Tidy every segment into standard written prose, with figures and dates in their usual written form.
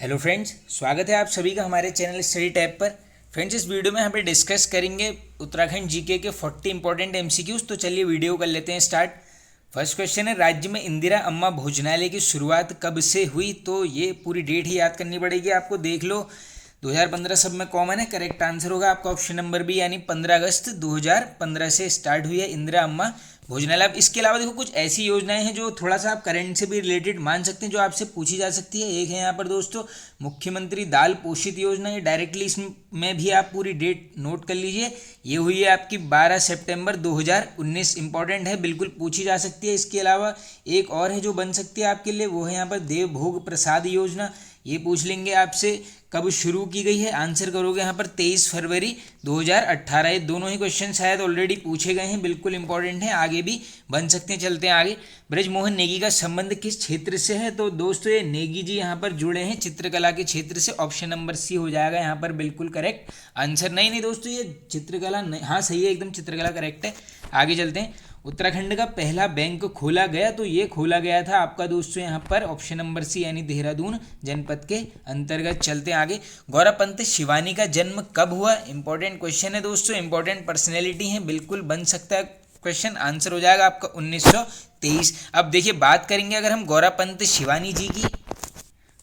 Hello friends, स्वागत है आप सभी का हमारे चैनल स्टडी टैब पर। फ्रेंड्स, इस वीडियो में यहाँ पे डिस्कस करेंगे उत्तराखंड जीके के 40 इंपॉर्टेंट एमसीक्यूज। तो चलिए वीडियो कर लेते हैं स्टार्ट। फर्स्ट क्वेश्चन है, राज्य में इंदिरा अम्मा भोजनालय की शुरुआत कब से हुई? तो ये पूरी डेट ही याद करनी पड़ेगी आपको। देख लो, 2015 सब में कॉमन है। करेक्ट आंसर होगा आपका ऑप्शन नंबर बी, यानी 15 अगस्त 2015 से स्टार्ट हुई है इंदिरा अम्मा भोजनालय। अब इसके अलावा देखो कुछ ऐसी योजनाएं हैं जो थोड़ा सा आप करंट से भी रिलेटेड मान सकते हैं, जो आपसे पूछी जा सकती है। एक है यहाँ पर दोस्तों मुख्यमंत्री दाल पोषित योजना, ये डायरेक्टली इसमें भी आप पूरी डेट नोट कर लीजिए। ये हुई है आपकी 12 सितंबर 2019। इंपॉर्टेंट है, बिल्कुल पूछी जा सकती है। इसके अलावा एक और है जो बन सकती है आपके लिए, वो है यहाँ पर देवभोग प्रसाद योजना। ये पूछ लेंगे आपसे कब शुरू की गई है। आंसर करोगे यहाँ पर 23 फरवरी 2018। ये दोनों ही क्वेश्चन शायद ऑलरेडी पूछे गए हैं, बिल्कुल इंपॉर्टेंट है, आगे भी बन सकते हैं। चलते हैं आगे। ब्रजमोहन नेगी का संबंध किस क्षेत्र से है? तो दोस्तों ये नेगी जी यहाँ पर जुड़े हैं चित्रकला के क्षेत्र से। ऑप्शन नंबर सी हो जाएगा यहाँ पर बिल्कुल करेक्ट आंसर। नहीं दोस्तों, ये चित्रकला नहीं, हाँ सही है एकदम, चित्रकला करेक्ट है। आगे चलते हैं। उत्तराखंड का पहला बैंक खोला गया, तो ये खोला गया था आपका दोस्तों यहाँ पर ऑप्शन नंबर सी, यानी देहरादून जनपद के अंतर्गत। चलते हैं आगे। गौरापंत शिवानी का जन्म कब हुआ? इंपॉर्टेंट क्वेश्चन है दोस्तों, इंपॉर्टेंट पर्सनैलिटी है, बिल्कुल बन सकता है क्वेश्चन। आंसर हो जाएगा आपका 1923। अब देखिए, बात करेंगे अगर हम गौरापंत शिवानी जी की,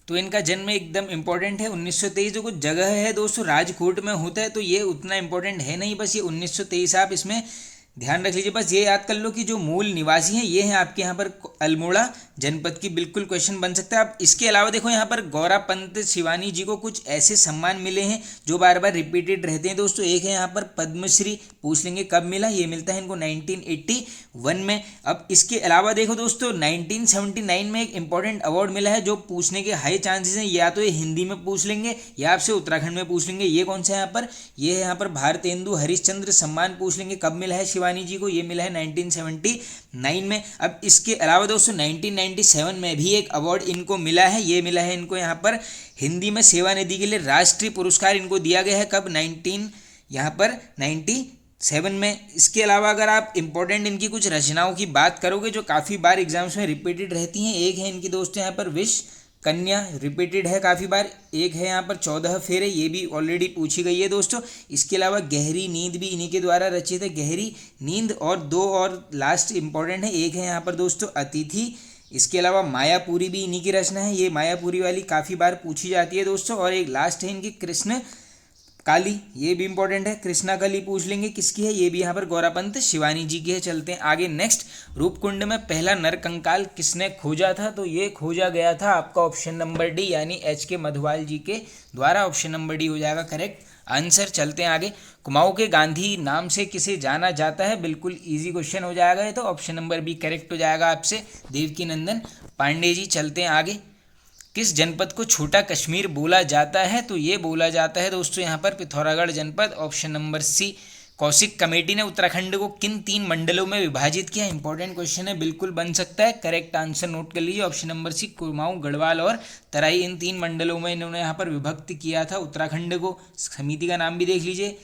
तो इनका जन्म एकदम इंपॉर्टेंट है 1923। जो कुछ जगह है दोस्तों राजकोट में होता है, तो ये उतना इंपॉर्टेंट है नहीं, बस ये 1923 आप इसमें ध्यान रख लीजिए। बस ये याद कर लो कि जो मूल निवासी हैं ये हैं आपके यहाँ पर अल्मोड़ा जनपद की। बिल्कुल क्वेश्चन बन सकता है। अब इसके अलावा देखो यहाँ पर गौरापंत शिवानी जी को कुछ ऐसे सम्मान मिले हैं जो बार बार रिपीटेड रहते हैं दोस्तों। एक है यहाँ पर पद्मश्री, पूछ लेंगे कब मिला। ये मिलता है इनको 1981 में। अब इसके अलावा देखो दोस्तों 1979 में एक इंपॉर्टेंट अवार्ड मिला है, जो पूछने के हाई चांसेस हैं। या तो ये हिंदी में पूछ लेंगे या आपसे उत्तराखंड में पूछ लेंगे। ये कौन सा है यहाँ पर? ये है यहाँ पर भारतेंदु हरिश्चंद्र सम्मान। पूछ लेंगे कब मिला है शिवानी जी को? ये मिला है 1979 में। अब इसके अलावा दोस्तों 1997 में भी एक अवार्ड इनको मिला है। ये मिला है इनको यहाँ पर हिंदी में सेवा निधि के लिए राष्ट्रीय पुरस्कार इनको दिया गया है। कब? 97 में। इसके अलावा अगर आप इंपॉर्टेंट इनकी कुछ रचनाओं की बात करोगे जो काफ़ी बार एग्जाम्स में रिपीटेड रहती हैं, एक है इनकी दोस्तों यहाँ पर विष कन्या, रिपीटेड है काफ़ी बार। एक है यहाँ पर 14 फेरे, ये भी ऑलरेडी पूछी गई है दोस्तों। इसके अलावा गहरी नींद भी इन्हीं के द्वारा रचित है, गहरी नींद। और दो और लास्ट इंपॉर्टेंट है, एक है यहाँ पर दोस्तों अतिथि। इसके अलावा मायापुरी भी इन्हीं की रचना है। ये मायापुरी वाली काफ़ी बार पूछी जाती है दोस्तों। और एक लास्ट है इनकी कृष्ण काली, ये भी इंपॉर्टेंट है। कृष्णा काली पूछ लेंगे किसकी है? ये भी यहाँ पर गौरापंत शिवानी जी की है। चलते हैं आगे नेक्स्ट। रूपकुंड में पहला नरकंकाल किसने खोजा था? तो ये खोजा गया था आपका ऑप्शन नंबर डी, यानी एच के मधवाल जी के द्वारा। ऑप्शन नंबर डी हो जाएगा करेक्ट आंसर। चलते हैं आगे। कुमाऊं के गांधी नाम से किसे जाना जाता है? बिल्कुल इजी क्वेश्चन हो जाएगा ये तो। ऑप्शन नंबर बी करेक्ट हो जाएगा आपसे, देवकी नंदन पांडे जी। चलते हैं आगे। किस जनपद को छोटा कश्मीर बोला जाता है? तो ये बोला जाता है दोस्तों यहाँ पर पिथौरागढ़ जनपद। Option number C. Kaushik committee ने उत्तराखंड को किन 3 मंडलों में विभाजित किया? इंपॉर्टेंट क्वेश्चन है, बिल्कुल बन सकता है। करेक्ट आंसर नोट कर लीजिए, option number C. Kumaon, Garhwal और तराई, इन 3 मंडलों में इन्होंने यहाँ पर विभक्त किया था उत्तराखंड को। समिति का नाम भी देख लीजिए,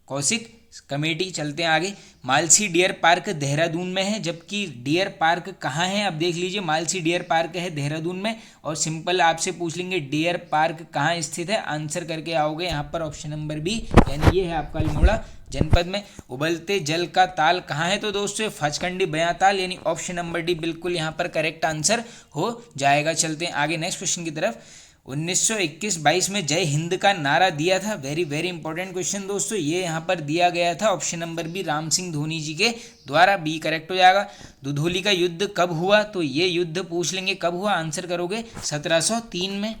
कौशिक कमेटी। चलते हैं आगे। मालसी डियर पार्क देहरादून में है, जबकि डियर पार्क कहाँ है? अब देख लीजिए, मालसी डियर पार्क है देहरादून में। और सिंपल आपसे पूछ लेंगे डियर पार्क कहाँ स्थित है? आंसर करके आओगे यहाँ पर ऑप्शन नंबर बी, यानी ये है आपका अल्मोड़ा जनपद में। उबलते जल का ताल कहाँ है? तो दोस्तों फचकंडी बयाताल, यानी ऑप्शन नंबर डी बिल्कुल यहाँ पर करेक्ट आंसर हो जाएगा। चलते हैं आगे नेक्स्ट क्वेश्चन की तरफ। 1921-22 में जय हिंद का नारा दिया था। वेरी वेरी इंपॉर्टेंट क्वेश्चन दोस्तों, ये यहाँ पर दिया गया था option number B, Ram Singh Dhoni ji के द्वारा। बी करेक्ट हो जाएगा। दुधौली का युद्ध कब हुआ? तो ये युद्ध पूछ लेंगे कब हुआ, आंसर करोगे 1703 में।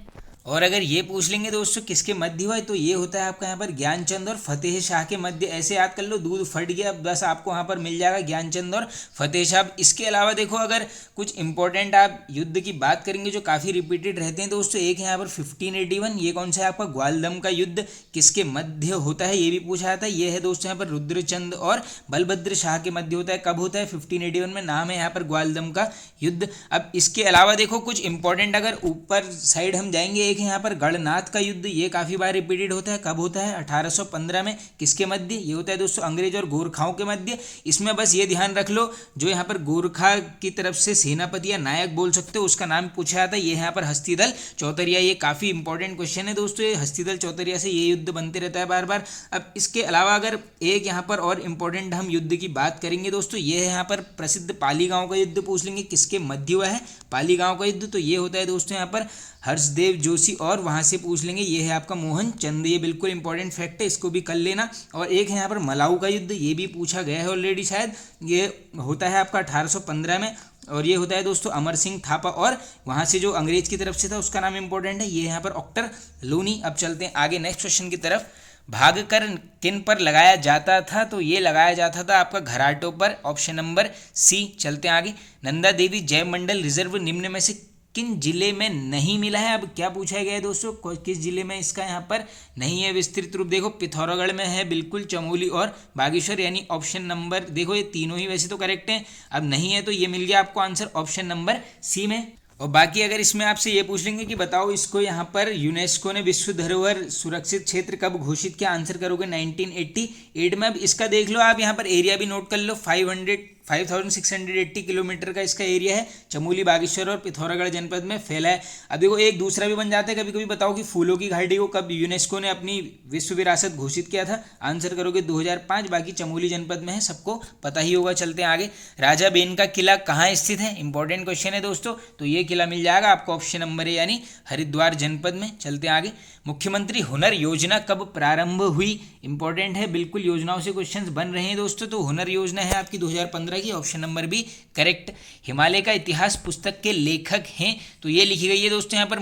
और अगर ये पूछ लेंगे दोस्तों किसके मध्य हुआ है, तो ये होता है आपका यहाँ पर ज्ञानचंद और फतेह शाह के मध्य। ऐसे याद कर लो, दूध फट गया, बस आपको यहाँ पर मिल जाएगा ज्ञानचंद और फतेह शाह। इसके अलावा देखो अगर कुछ इंपॉर्टेंट आप युद्ध की बात करेंगे जो काफ़ी रिपीटेड रहते हैं दोस्तों, एक है यहाँ पर 1581। ये कौन सा है आपका? ग्वालदम का युद्ध किसके मध्य होता है? ये भी पूछा जाता है। ये है दोस्तों यहाँ पर रुद्रचंद और बलभद्र शाह के मध्य होता है। कब होता है? 1581 में। नाम है यहाँ पर ग्वालदम का युद्ध। अब इसके अलावा देखो कुछ इंपॉर्टेंट अगर ऊपर साइड हम जाएंगे, एक है यहाँ पर गढ़नाथ का युद्ध, ये काफ़ी बार रिपीटेड होता है। कब होता है? 1815 में। किसके मध्य? ये होता है दोस्तों अंग्रेज और गोरखाओं के मध्य। इसमें बस ये ध्यान रख लो, जो यहाँ पर गोरखा की तरफ से सेनापति या नायक बोल सकते हो, उसका नाम पूछा जाता है। ये यहाँ पर हस्तिदल चौतरिया। ये काफ़ी इंपॉर्टेंट क्वेश्चन है दोस्तों, ये हस्तिदल चौतरिया से ये युद्ध बनते रहता है बार बार। अब इसके अलावा अगर एक यहाँ पर और इम्पोर्टेंट हम युद्ध की बात करेंगे दोस्तों, ये है यहाँ पर प्रसिद्ध पाली गांव का युद्ध पूछ लेंगे। किसके मध्य हुआ है? पाली गांव का युद्ध। तो ये होता है दोस्तों यहाँ पर हर्षदेव जोशी, और वहाँ से पूछ लेंगे ये है आपका मोहन चंद। ये बिल्कुल इंपॉर्टेंट फैक्ट है, इसको भी कर लेना। और एक है यहाँ पर मलाऊ का युद्ध, ये भी पूछा गया है ऑलरेडी शायद। ये होता है आपका 1815 में, और ये होता है दोस्तों अमर सिंह थापा, और वहाँ से जो अंग्रेज की तरफ से था उसका नाम इंपॉर्टेंट है, ये यहाँ पर ऑक्टर लूनी। अब चलते हैं आगे नेक्स्ट क्वेश्चन की तरफ। भागकर किन पर लगाया जाता था? तो ये लगाया जाता था आपका घराटों पर, ऑप्शन नंबर सी। चलते हैं आगे। नंदा देवी जयमंडल रिजर्व निम्न में से किन जिले में नहीं मिला है? अब क्या पूछा गया है दोस्तों, किस जिले में इसका यहाँ पर नहीं है विस्तृत रूप? देखो पिथौरागढ़ में है बिल्कुल, चमोली और बागेश्वर, यानी ऑप्शन नंबर, देखो ये तीनों ही वैसे तो करेक्ट हैं। अब नहीं है तो ये मिल गया आपको आंसर ऑप्शन नंबर सी में। और बाकी अगर इसमें आपसे ये पूछ लेंगे कि बताओ इसको यहाँ पर यूनेस्को ने विश्व धरोहर सुरक्षित क्षेत्र कब घोषित किया? आंसर करोगे 1988 में। अब इसका देख लो आप, यहाँ पर एरिया भी नोट कर लो, 5680 किलोमीटर का इसका एरिया है। चमोली, बागेश्वर और पिथौरागढ़ जनपद में फैला है। अब देखो एक दूसरा भी बन जाता है कभी कभी, बताओ कि फूलों की घाटी को कब यूनेस्को ने अपनी विश्व विरासत घोषित किया था? आंसर करोगे 2005। बाकी चमोली जनपद में है, सबको पता ही होगा। चलते हैं आगे। राजा बेन का किला कहाँ स्थित है? इंपॉर्टेंट क्वेश्चन है दोस्तों। तो ये किला मिल जाएगा आपको ऑप्शन नंबर ए, यानी हरिद्वार जनपद में। चलते हैं आगे। मुख्यमंत्री हुनर योजना कब प्रारंभ हुई? इंपॉर्टेंट है, बिल्कुल योजनाओं से क्वेश्चंस बन रहे हैं दोस्तों। तो हुनर योजना है आपकी 2015 की, option number B correct. Himalaya का इतिहास पुस्तक के लेखक हैं? तो ये लिखी गई है दोस्तों यहाँ पर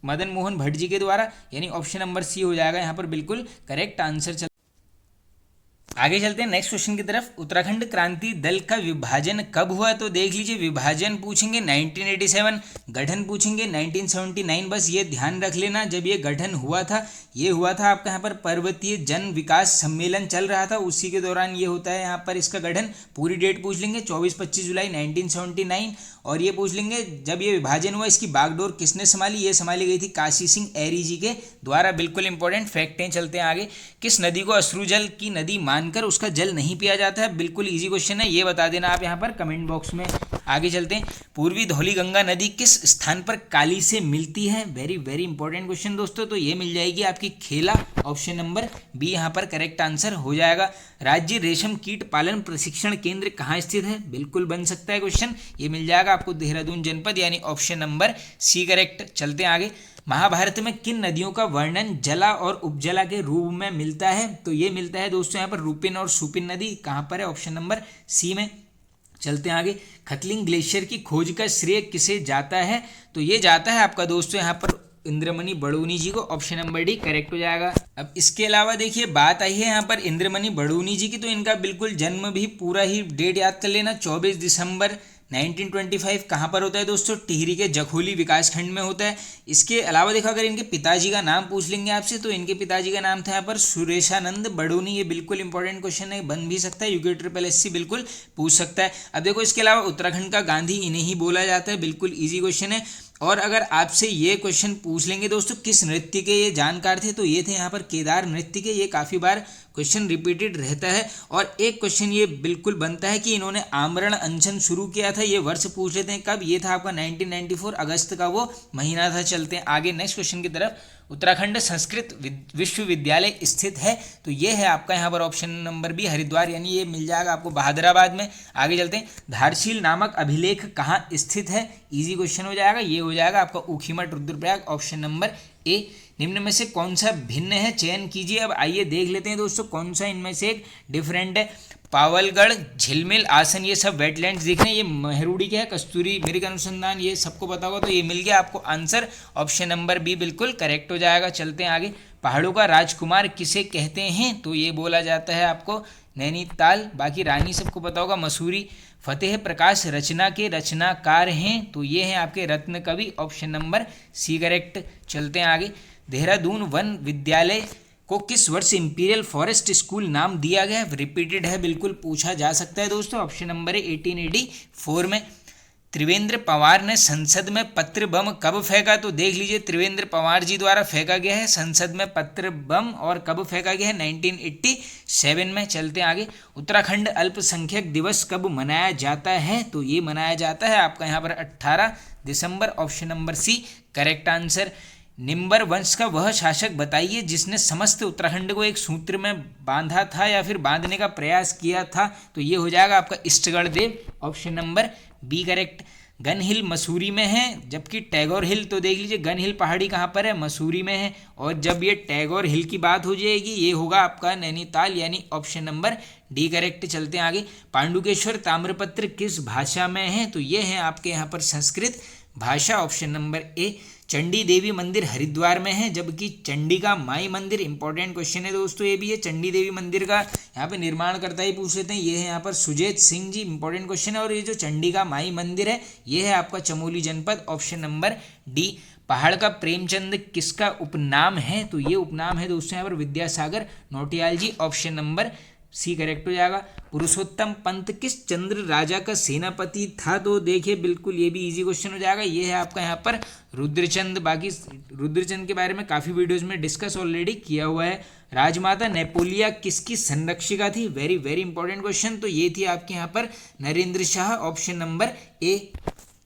मदन मोहन भट्ट जी के द्वारा, यानी ऑप्शन नंबर सी हो जाएगा यहाँ पर बिल्कुल करेक्ट आंसर। आगे चलते हैं नेक्स्ट क्वेश्चन की तरफ। उत्तराखंड क्रांति दल का विभाजन कब हुआ? तो देख लीजिए, विभाजन पूछेंगे 1987, गठन पूछेंगे 1979। बस ये ध्यान रख लेना, जब ये गठन हुआ था, ये हुआ था आपका यहाँ पर पर्वतीय जन विकास सम्मेलन चल रहा था, उसी के दौरान ये होता है यहाँ पर इसका गठन। पूरी डेट पूछ लेंगे 24-25 जुलाई 1979। और ये पूछ लेंगे जब ये विभाजन हुआ इसकी बागडोर किसने संभाली? ये संभाली गई थी काशी सिंह ऐरी जी के द्वारा। बिल्कुल इंपॉर्टेंट फैक्ट हैं। चलते हैं आगे। किस नदी को अश्रु जल की नदी मानकर उसका जल नहीं पिया जाता है? बिल्कुल इजी क्वेश्चन है, ये बता देना आप यहाँ पर कमेंट बॉक्स में। आगे चलते हैं। पूर्वी धौली गंगा नदी किस स्थान पर काली से मिलती है? वेरी वेरी इंपॉर्टेंट क्वेश्चन दोस्तों। तो ये मिल जाएगी आपकी खेला, ऑप्शन नंबर बी यहाँ पर करेक्ट आंसर हो जाएगा। राज्य रेशम कीट पालन प्रशिक्षण केंद्र कहाँ स्थित है? बिल्कुल बन सकता है क्वेश्चन, ये मिल जाएगा आपको देहरादून जनपद, यानी ऑप्शन नंबर सी करेक्ट। चलते हैं आगे। महाभारत में किन नदियों का वर्णन जला और उपजला के रूप में मिलता है? तो ये मिलता है दोस्तों यहाँ पर रूपिन और सुपिन नदी। कहाँ पर है? ऑप्शन नंबर सी में। चलते हैं आगे। खतलिंग ग्लेशियर की खोज का श्रेय किसे जाता है? तो ये जाता है आपका दोस्तों यहाँ पर इंद्रमणि बड़ूनी जी को, ऑप्शन नंबर डी करेक्ट हो जाएगा। अब इसके अलावा देखिए बात आई है यहाँ पर इंद्रमणि बड़ूनी जी की, तो इनका बिल्कुल जन्म भी पूरा ही डेट याद कर लेना, 24 दिसंबर 1925। कहाँ पर होता है दोस्तों? टिहरी के जखोली विकासखंड में होता है। इसके अलावा देखो अगर इनके पिताजी का नाम पूछ लेंगे आपसे, तो इनके पिताजी का नाम था यहाँ पर सुरेशानंद बड़ूनी। ये बिल्कुल इंपॉर्टेंट क्वेश्चन है, बन भी सकता है, UKSSC बिल्कुल पूछ सकता है। अब देखो इसके अलावा उत्तराखंड का गांधी इन्हें ही बोला जाता है, बिल्कुल ईजी क्वेश्चन है। और अगर आपसे ये क्वेश्चन पूछ लेंगे दोस्तों किस नृत्य के ये जानकार थे, तो ये थे यहाँ पर केदार नृत्य के। ये काफ़ी बार क्वेश्चन रिपीटेड रहता है। और एक क्वेश्चन ये बिल्कुल बनता है कि इन्होंने आमरण अनशन शुरू किया था, ये वर्ष पूछ लेते हैं कब? ये था आपका 1994 अगस्त का वो महीना था। चलते हैं आगे नेक्स्ट क्वेश्चन की तरफ। उत्तराखंड संस्कृत विश्वविद्यालय स्थित है? तो ये है आपका यहाँ पर ऑप्शन नंबर बी हरिद्वार, यानी ये मिल जाएगा आपको बहादुराबाद में। आगे चलते हैं। धारशील नामक अभिलेख कहाँ स्थित है? इजी क्वेश्चन हो जाएगा, ये हो जाएगा आपका Ukhimath Rudraprayag, option number A. निम्न में से कौन सा भिन्न है? चयन कीजिए। अब आइए देख लेते हैं दोस्तों कौन सा इनमें से एक डिफरेंट है। पावलगढ़, झिलमिल, आसन, ये सब वेटलैंड्स दिख रहे हैं। ये महरूडी के है, कस्तूरी मृग अनुसंधान, ये सबको पता होगा। तो ये मिल गया आपको आंसर, ऑप्शन नंबर बी बिल्कुल करेक्ट हो जाएगा। चलते हैं आगे। पहाड़ों का राजकुमार किसे कहते हैं? तो ये बोला जाता है आपको नैनीताल। बाकी रानी सबको पता होगा, मसूरी। फतेह प्रकाश रचना के रचनाकार हैं? तो ये हैं आपके रत्न कवि, ऑप्शन नंबर सी करेक्ट। चलते हैं आगे। देहरादून वन विद्यालय को किस वर्ष इंपीरियल फॉरेस्ट स्कूल नाम दिया गया है? रिपीटेड है, बिल्कुल पूछा जा सकता है दोस्तों, ऑप्शन नंबर है 1884 में। त्रिवेंद्र पवार ने संसद में पत्र बम कब फेंका? तो देख लीजिए, त्रिवेंद्र पवार जी द्वारा फेंका गया है संसद में पत्र बम, और कब फेंका गया है? 1987 में। चलते आगे। उत्तराखंड अल्पसंख्यक दिवस कब मनाया जाता है? तो ये मनाया जाता है आपका यहाँ पर 18 दिसंबर, option number C correct answer. Nimbar वंश का वह शासक बताइए जिसने समस्त उत्तराखंड को एक सूत्र में बांधा था या फिर बांधने का प्रयास किया था। तो ये हो जाएगा आपका इष्टगढ़ देव, option number B correct. Gun Hill Mussoorie में है, जबकि टैगोर हिल, तो देख लीजिए गन हिल पहाड़ी कहाँ पर है? मसूरी में है। और जब ये टैगोर हिल की बात हो जाएगी, ये होगा आपका नैनीताल, यानी ऑप्शन नंबर डी करेक्ट। चलते हैं आगे। पांडुकेश्वर ताम्रपत्र किस भाषा में है? तो ये है आपके यहाँ पर संस्कृत भाषा, option number A. Chandi Devi मंदिर हरिद्वार में है, जबकि चंडिका माई मंदिर, इंपॉर्टेंट क्वेश्चन है दोस्तों ये भी है, चंडी देवी मंदिर का यहाँ पे निर्माणकर्ता ही पूछ लेते हैं, ये है यहाँ पर सुजेत सिंह जी, इंपॉर्टेंट क्वेश्चन है। और ये जो चंडिका माई मंदिर है, ये है आपका चमोली जनपद, ऑप्शन नंबर डी। पहाड़ का प्रेमचंद किसका उपनाम है? तो ये उपनाम है दोस्तों यहाँ पर विद्यासागर नौटियाल जी, ऑप्शन नंबर सी करेक्ट हो जाएगा। पुरुषोत्तम पंत किस चंद्र राजा का सेनापति था? तो देखिए बिल्कुल ये भी इजी क्वेश्चन हो जाएगा, ये है आपका यहाँ पर रुद्रचंद। बाकी रुद्रचंद के बारे में काफ़ी वीडियोस में डिस्कस ऑलरेडी किया हुआ है। राजमाता नेपोलिया किसकी संरक्षिका थी? Very very important question. तो ये थी आपके यहाँ पर Narendra Shah, option number A.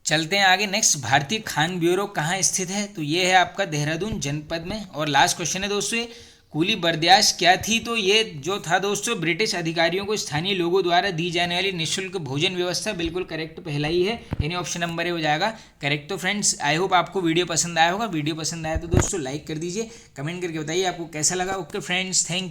चलते हैं आगे। नेक्स्ट, भारतीय खान ब्यूरो कहाँ स्थित है? तो ये है आपका देहरादून जनपद में। और लास्ट क्वेश्चन है दोस्तों, कूली बर्दाश्त क्या थी? तो ये जो था दोस्तों, ब्रिटिश अधिकारियों को स्थानीय लोगों द्वारा दी जाने वाली निःशुल्क भोजन व्यवस्था, बिल्कुल करेक्ट पहला ही है, यानी ऑप्शन नंबर ए हो जाएगा करेक्ट। तो फ्रेंड्स, आई होप आपको वीडियो पसंद आया होगा। वीडियो पसंद आया तो दोस्तों लाइक कर दीजिए, कमेंट करके बताइए आपको कैसा लगा। Okay friends, thank